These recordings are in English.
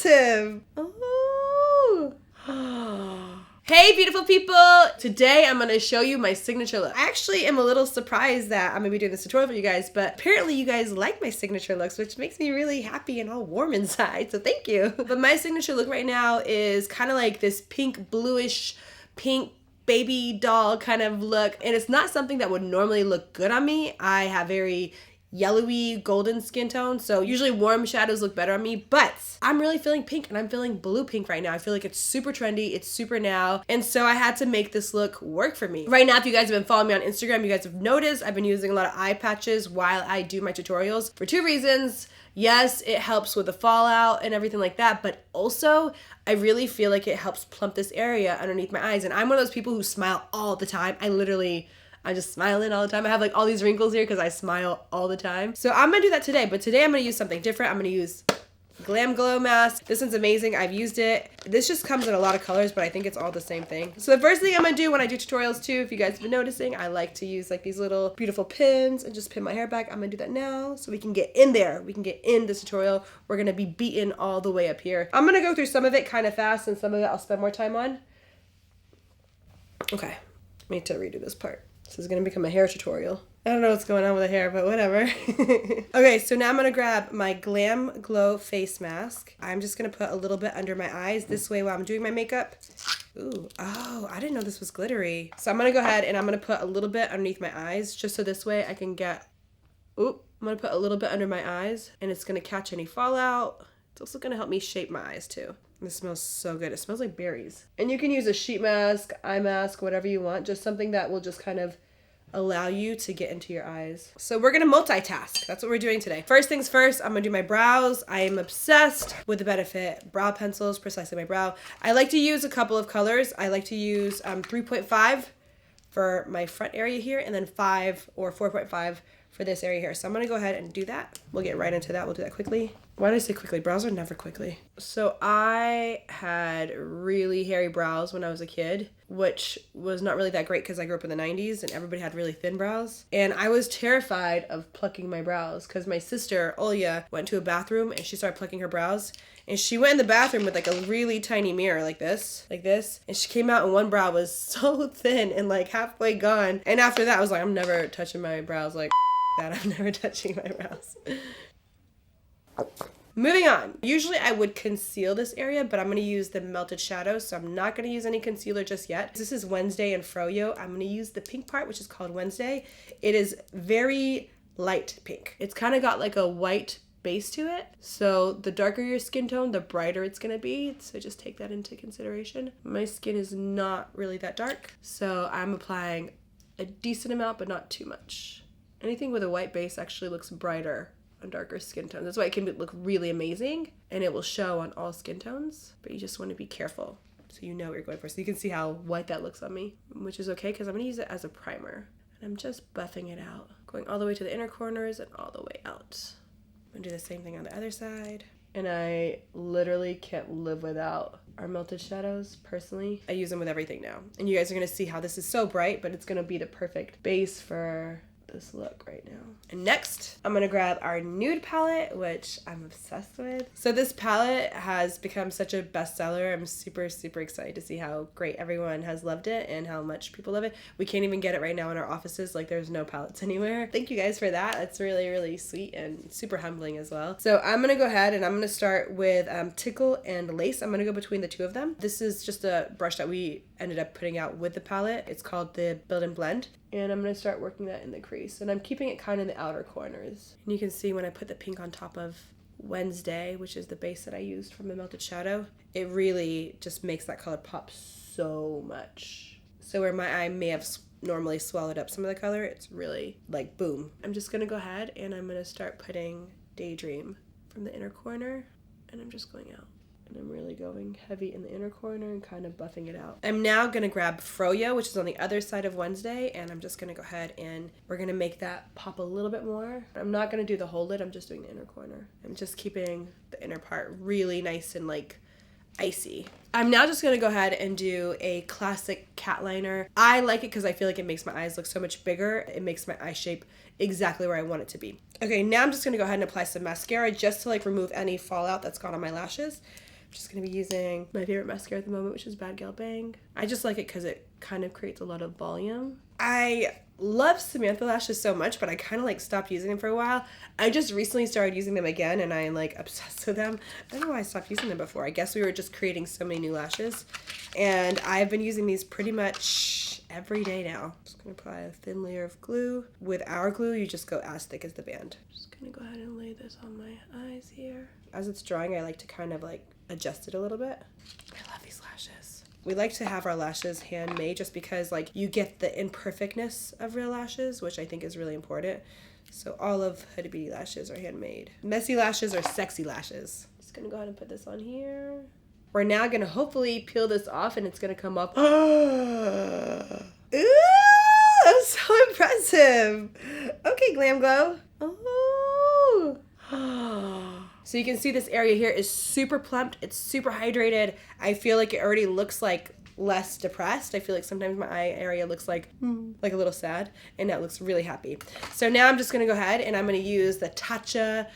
sensitive. Oh. Hey beautiful people! Today I'm going to show you my signature look. I actually am a little surprised that I'm going to be doing this tutorial for you guys, but apparently you guys like my signature looks, which makes me really happy and all warm inside, so thank you. But my signature look right now is kind of like this pink, bluish, pink baby doll kind of look, and it's not something that would normally look good on me. I have very yellowy golden skin tone, so usually warm shadows look better on me, but I'm really feeling pink and I'm feeling blue pink right now. I feel like it's super trendy, it's super now, and so I had to make this look work for me. Right now, if you guys have been following me on Instagram, you guys have noticed I've been using a lot of eye patches while I do my tutorials for two reasons. Yes, it helps with the fallout and everything like that, but also I really feel like it helps plump this area underneath my eyes, and I'm one of those people who smile all the time. I'm just smiling all the time. I have like all these wrinkles here because I smile all the time. So I'm gonna do that today, but today I'm gonna use something different. I'm gonna use GlamGlow mask. This one's amazing. I've used it. This just comes in a lot of colors, but I think it's all the same thing. So the first thing I'm gonna do when I do tutorials too, if you guys have been noticing, I like to use like these little beautiful pins and just pin my hair back. I'm gonna do that now so we can get in there. We can get in this tutorial. We're gonna be beaten all the way up here. I'm gonna go through some of it kind of fast and some of it I'll spend more time on. Okay, I need to redo this part. This is gonna become a hair tutorial. I don't know what's going on with the hair, but whatever. Okay, so now I'm gonna grab my GlamGlow face mask. I'm just gonna put a little bit under my eyes this way while I'm doing my makeup. Ooh, oh, I didn't know this was glittery. So I'm gonna go ahead and I'm gonna put a little bit underneath my eyes just so this way I can get, oop, I'm gonna put a little bit under my eyes and it's gonna catch any fallout. It's also gonna help me shape my eyes too. This smells so good. It smells like berries. And you can use a sheet mask, eye mask, whatever you want. Just something that will just kind of allow you to get into your eyes. So we're gonna multitask. That's what we're doing today. First things first, I'm gonna do my brows. I am obsessed with the Benefit brow pencils, precisely my brow. I like to use a couple of colors. I like to use 3.5 for my front area here, and then 5 or 4.5 for this area here. So I'm gonna go ahead and do that. We'll get right into that. We'll do that quickly. Why did I say quickly? Brows are never quickly. So I had really hairy brows when I was a kid, which was not really that great because I grew up in the 90s and everybody had really thin brows. And I was terrified of plucking my brows because my sister, Olya, went to a bathroom and she started plucking her brows. And she went in the bathroom with like a really tiny mirror like this. And she came out and one brow was so thin and like halfway gone. And after that, I was like, I'm never touching my brows like that. I'm never touching my brows. Moving on. Usually I would conceal this area, but I'm going to use the melted shadow, so I'm not going to use any concealer just yet. This is Wednesday and Fro-Yo. I'm going to use the pink part, which is called Wednesday. It is very light pink. It's kind of got like a white base to it, so the darker your skin tone, the brighter it's going to be, so just take that into consideration. My skin is not really that dark, so I'm applying a decent amount, but not too much. Anything with a white base actually looks brighter on darker skin tones. That's why it can look really amazing and it will show on all skin tones, but you just want to be careful so you know what you're going for. So you can see how white that looks on me, which is okay because I'm going to use it as a primer. And I'm just buffing it out, going all the way to the inner corners and all the way out. I'm going to do the same thing on the other side. And I literally can't live without our melted shadows, personally. I use them with everything now. And you guys are going to see how this is so bright, but it's going to be the perfect base for this look right now. And next, I'm gonna grab our Nude palette, which I'm obsessed with. So this palette has become such a bestseller. I'm super, super excited to see how great everyone has loved it and how much people love it. We can't even get it right now in our offices. Like there's no palettes anywhere. Thank you guys for that. That's really, really sweet and super humbling as well. So I'm gonna go ahead and I'm gonna start with Tickle and Lace. I'm gonna go between the two of them. This is just a brush that we ended up putting out with the palette. It's called the Build and Blend. And I'm going to start working that in the crease. And I'm keeping it kind of in the outer corners. And you can see when I put the pink on top of Wednesday, which is the base that I used from the melted shadow, it really just makes that color pop so much. So where my eye may have normally swallowed up some of the color, it's really like boom. I'm just going to go ahead and I'm going to start putting Daydream from the inner corner. And I'm just going out. And I'm really going heavy in the inner corner and kind of buffing it out. I'm now going to grab Fro-Yo, which is on the other side of Wednesday, and I'm just going to go ahead and we're going to make that pop a little bit more. I'm not going to do the whole lid, I'm just doing the inner corner. I'm just keeping the inner part really nice and like icy. I'm now just going to go ahead and do a classic cat liner. I like it because I feel like it makes my eyes look so much bigger. It makes my eye shape exactly where I want it to be. Okay, now I'm just going to go ahead and apply some mascara just to like remove any fallout that's gone on my lashes. Just gonna be using my favorite mascara at the moment, which is BADgal Bang. I just like it because it kind of creates a lot of volume. I love Samantha lashes so much, but I kind of like stopped using them for a while. I just recently started using them again and I'm like obsessed with them. I don't know why I stopped using them before. I guess we were just creating so many new lashes. And I've been using these pretty much every day now. Just gonna apply a thin layer of glue. With our glue, you just go as thick as the band. Just gonna go ahead and lay this on my eyes here. As it's drying, I like to kind of like adjust it a little bit. I love these lashes. We like to have our lashes handmade just because like you get the imperfectness of real lashes, which I think is really important. So all of HudaBeauty lashes are handmade. Messy lashes are sexy lashes. Just gonna go ahead and put this on here. We're now gonna hopefully peel this off and it's gonna come up. Ooh, that's so impressive. Okay, GlamGlow. Oh. So you can see this area here is super plumped. It's super hydrated. I feel like it already looks like less depressed. I feel like sometimes my eye area looks like a little sad, and now it looks really happy. So now I'm just gonna go ahead and I'm gonna use the Tatcha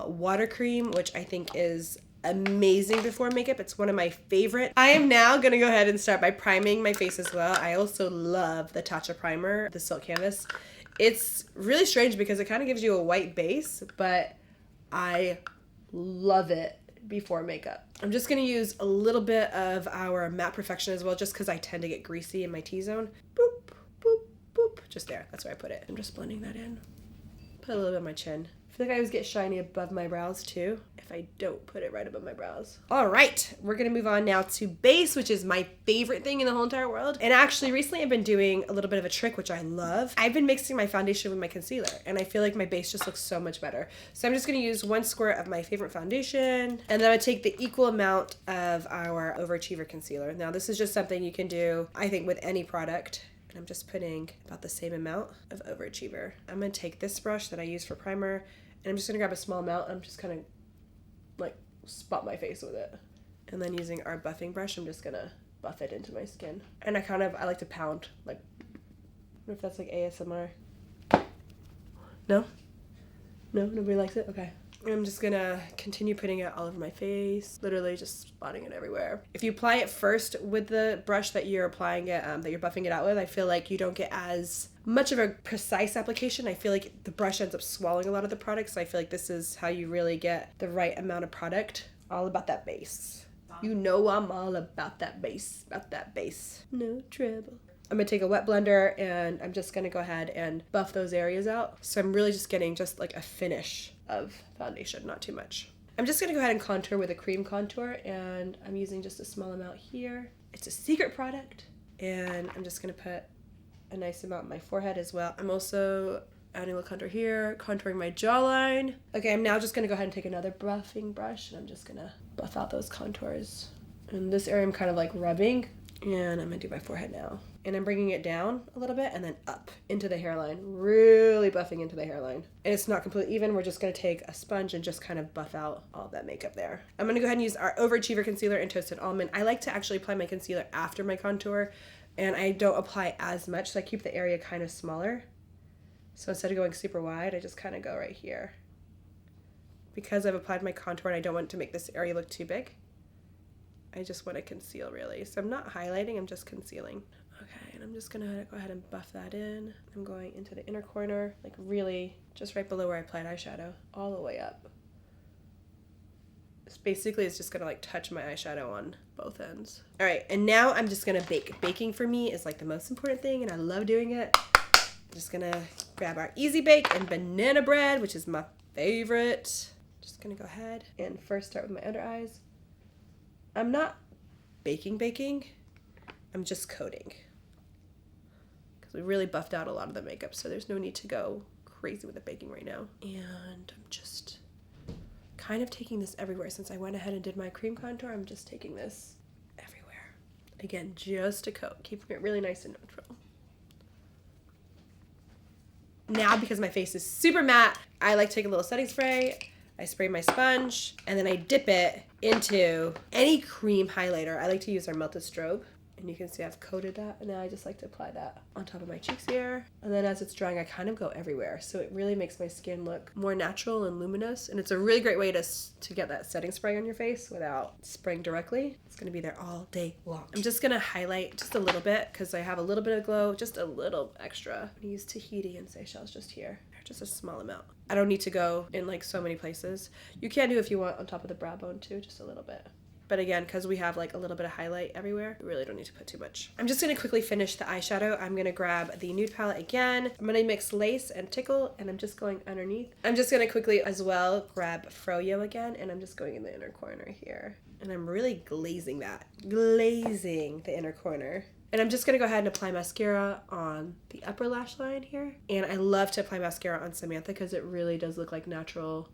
water cream, which I think is amazing before makeup. It's one of my favorite. I am now gonna go ahead and start by priming my face as well. I also love the Tatcha primer, the silk canvas. It's really strange because it kind of gives you a white base, but I love it before makeup. I'm just gonna use a little bit of our Matte Perfection as well, just because I tend to get greasy in my T-zone. Boop, boop, boop. Just there, that's where I put it. I'm just blending that in. Put a little bit on my chin. I feel like I always get shiny above my brows too, if I don't put it right above my brows. All right, we're gonna move on now to base, which is my favorite thing in the whole entire world. And actually recently I've been doing a little bit of a trick, which I love. I've been mixing my foundation with my concealer, and I feel like my base just looks so much better. So I'm just gonna use 1 squirt of my favorite foundation, and then I'm gonna take the equal amount of our Overachiever concealer. Now this is just something you can do, I think, with any product. I'm just putting about the same amount of Overachiever. I'm gonna take this brush that I use for primer, and I'm just gonna grab a small amount. I'm just kind of like spot my face with it. And then using our buffing brush, I'm just gonna buff it into my skin. And I like to pound, like, I don't know if that's like ASMR. No? No? Nobody likes it? Okay. I'm just gonna continue putting it all over my face, literally just spotting it everywhere. If you apply it first with the brush that you're applying it, that you're buffing it out with, I feel like you don't get as much of a precise application. I feel like the brush ends up swallowing a lot of the product, so I feel like this is how you really get the right amount of product. All about that base. You know I'm all about that base, No trouble. I'm gonna take a wet blender and I'm just gonna go ahead and buff those areas out. So I'm really just getting just like a finish of foundation, not too much. I'm just gonna go ahead and contour with a cream contour, and I'm using just a small amount here. It's a secret product, and I'm just gonna put a nice amount on my forehead as well. I'm also adding a little contour here, contouring my jawline. Okay, I'm now just gonna go ahead and take another buffing brush, and I'm just gonna buff out those contours. In this area I'm kind of like rubbing, and I'm gonna do my forehead now. And I'm bringing it down a little bit and then up into the hairline, really buffing into the hairline. And it's not completely even. We're just gonna take a sponge and just kind of buff out all of that makeup there. I'm gonna go ahead and use our Overachiever concealer in Toasted Almond. I like to actually apply my concealer after my contour, and I don't apply as much, so I keep the area kind of smaller. So instead of going super wide, I just kind of go right here. Because I've applied my contour and I don't want to make this area look too big, I just want to conceal really. So I'm not highlighting, I'm just concealing. Okay, and I'm just gonna go ahead and buff that in. I'm going into the inner corner, like really just right below where I applied eyeshadow, all the way up. This basically is just gonna like touch my eyeshadow on both ends. All right, and now I'm just gonna bake. Baking for me is like the most important thing, and I love doing it. I'm just gonna grab our Easy Bake and banana bread, which is my favorite. Just gonna go ahead and first start with my under eyes. I'm not baking. I'm just coating. Because we really buffed out a lot of the makeup, so there's no need to go crazy with the baking right now. And I'm just kind of taking this everywhere. Since I went ahead and did my cream contour, I'm just taking this everywhere. Again, just a coat, keeping it really nice and neutral. Now, because my face is super matte, I like to take a little setting spray. I spray my sponge, and then I dip it into any cream highlighter. I like to use our Melted Strobe. And you can see I've coated that, and now I just like to apply that on top of my cheeks here. And then as it's drying, I kind of go everywhere. So it really makes my skin look more natural and luminous. And it's a really great way to get that setting spray on your face without spraying directly. It's gonna be there all day long. I'm just gonna highlight just a little bit because I have a little bit of glow, just a little extra. I'm gonna use Tahiti and Seychelles just here. Just a small amount. I don't need to go in like so many places. You can do if you want on top of the brow bone too, just a little bit. But again, because we have like a little bit of highlight everywhere, we really don't need to put too much. I'm just gonna quickly finish the eyeshadow. I'm gonna grab the Nude palette again. I'm gonna mix Lace and Tickle, and I'm just going underneath. I'm just gonna quickly as well grab Fro-Yo again, and I'm just going in the inner corner here. And I'm really glazing the inner corner. And I'm just gonna go ahead and apply mascara on the upper lash line here. And I love to apply mascara on Samantha because it really does look like natural,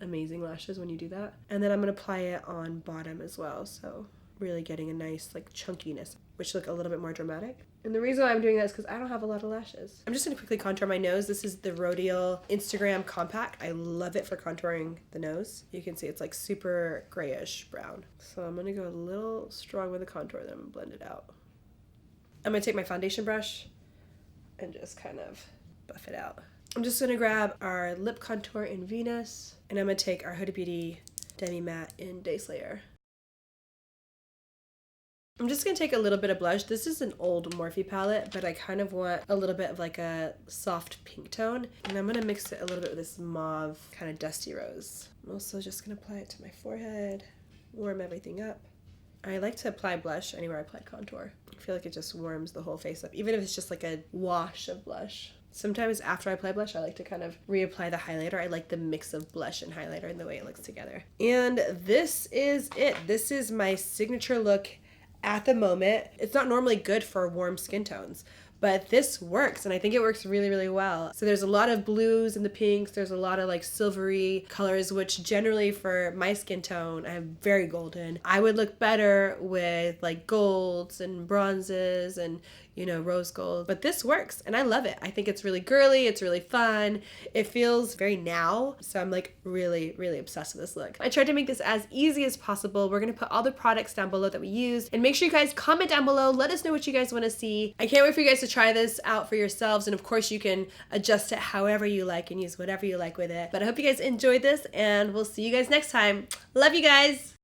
amazing lashes when you do that. And then I'm gonna apply it on bottom as well, so really getting a nice like chunkiness, which look a little bit more dramatic. And the reason why I'm doing that is because I don't have a lot of lashes. I'm just gonna quickly contour my nose. This is the Rodial Instagram Compact. I love it for contouring the nose. You can see it's like super grayish brown. So I'm gonna go a little strong with the contour, then blend it out. I'm gonna take my foundation brush and just kind of buff it out. I'm just gonna grab our lip contour in Venus, and I'm gonna take our Huda Beauty Demi Matte in Day Slayer. I'm just gonna take a little bit of blush. This is an old Morphe palette, but I kind of want a little bit of like a soft pink tone, and I'm gonna mix it a little bit with this mauve kind of dusty rose. I'm also just gonna apply it to my forehead, warm everything up. I like to apply blush anywhere I apply contour. I feel like it just warms the whole face up, even if it's just like a wash of blush. Sometimes after I apply blush, I like to kind of reapply the highlighter. I like the mix of blush and highlighter and the way it looks together. And this is it. This is my signature look at the moment. It's not normally good for warm skin tones, but this works, and I think it works really, really well. So there's a lot of blues and the pinks. There's a lot of like silvery colors, which generally for my skin tone, I'm very golden. I would look better with like golds and bronzes and, you know, rose gold, but this works and I love it. I think it's really girly, it's really fun. It feels very now, so I'm like really, really obsessed with this look. I tried to make this as easy as possible. We're gonna put all the products down below that we used, and make sure you guys comment down below, let us know what you guys wanna see. I can't wait for you guys to try this out for yourselves, and of course you can adjust it however you like and use whatever you like with it. But I hope you guys enjoyed this, and we'll see you guys next time. Love you guys!